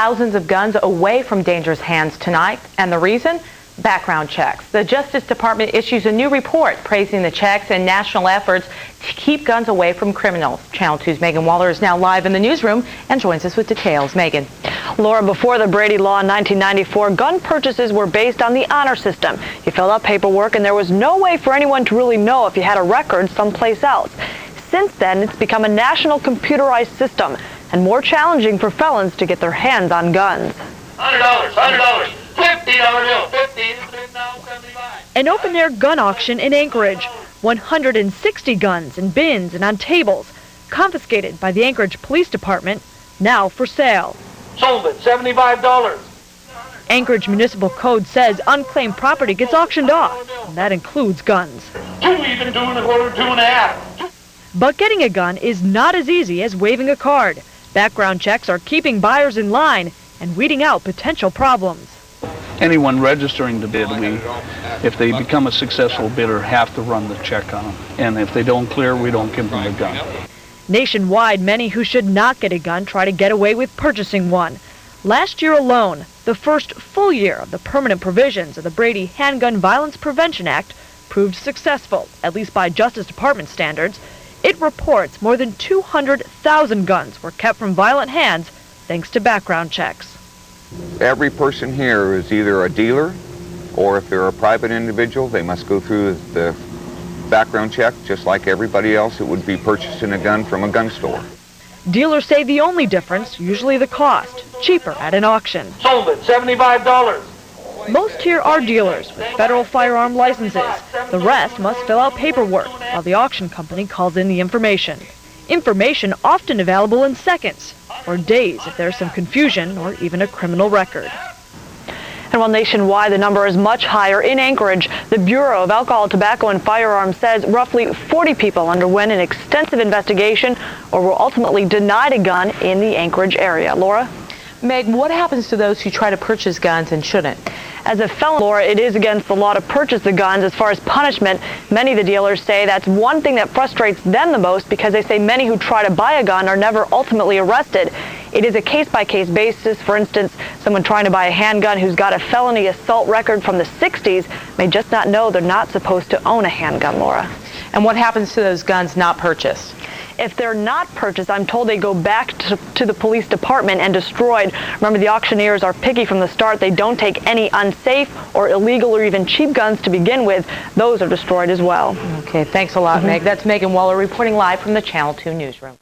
thousands of guns away from dangerous hands tonight. And the reason? Background checks. The Justice Department issues a new report praising the checks and national efforts to keep guns away from criminals. Channel 2's Megan Waller is now live in the newsroom and joins us with details. Megan. Laura, before the Brady Law in 1994, gun purchases were based on the honor system. You filled out paperwork and there was no way for anyone to really know if you had a record someplace else. Since then, it's become a national computerized system and more challenging for felons to get their hands on guns. $100, $50 bill, 50, now 75. An open-air gun auction in Anchorage. 160 guns in bins and on tables, confiscated by the Anchorage Police Department, now for sale. Sold it, $75. Anchorage Municipal Code says unclaimed property gets auctioned off, and that includes guns. Two even, 2 1/4, 2 1/2. But getting a gun is not as easy as waving a card. Background checks are keeping buyers in line and weeding out potential problems. Anyone registering to bid, if they become a successful bidder, have to run the check on them. And if they don't clear, we don't give them the gun. Nationwide, many who should not get a gun try to get away with purchasing one. Last year alone, the first full year of the permanent provisions of the Brady Handgun Violence Prevention Act proved successful, at least by Justice Department standards. It reports more than 200,000 guns were kept from violent hands thanks to background checks. Every person here is either a dealer, or if they're a private individual, they must go through the background check just like everybody else that would be purchasing a gun from a gun store. Dealers say the only difference, usually the cost, cheaper at an auction. Sold it, $75. Most here are dealers with federal firearm licenses. The rest must fill out paperwork while the auction company calls in the information. Information often available in seconds or days if there's some confusion or even a criminal record. And while nationwide the number is much higher, in Anchorage, the Bureau of Alcohol, Tobacco, and Firearms says roughly 40 people underwent an extensive investigation or were ultimately denied a gun in the Anchorage area. Laura? Meg, what happens to those who try to purchase guns and shouldn't? As a felon, Laura, it is against the law to purchase the guns. As far as punishment, many of the dealers say that's one thing that frustrates them the most because they say many who try to buy a gun are never ultimately arrested. It is a case-by-case basis. For instance, someone trying to buy a handgun who's got a felony assault record from the 60s may just not know they're not supposed to own a handgun, Laura. And what happens to those guns not purchased? If they're not purchased, I'm told they go back to the police department and destroyed. Remember, the auctioneers are picky from the start. They don't take any unsafe or illegal or even cheap guns to begin with. Those are destroyed as well. Okay, thanks a lot, Meg. That's Megan Waller reporting live from the Channel 2 newsroom.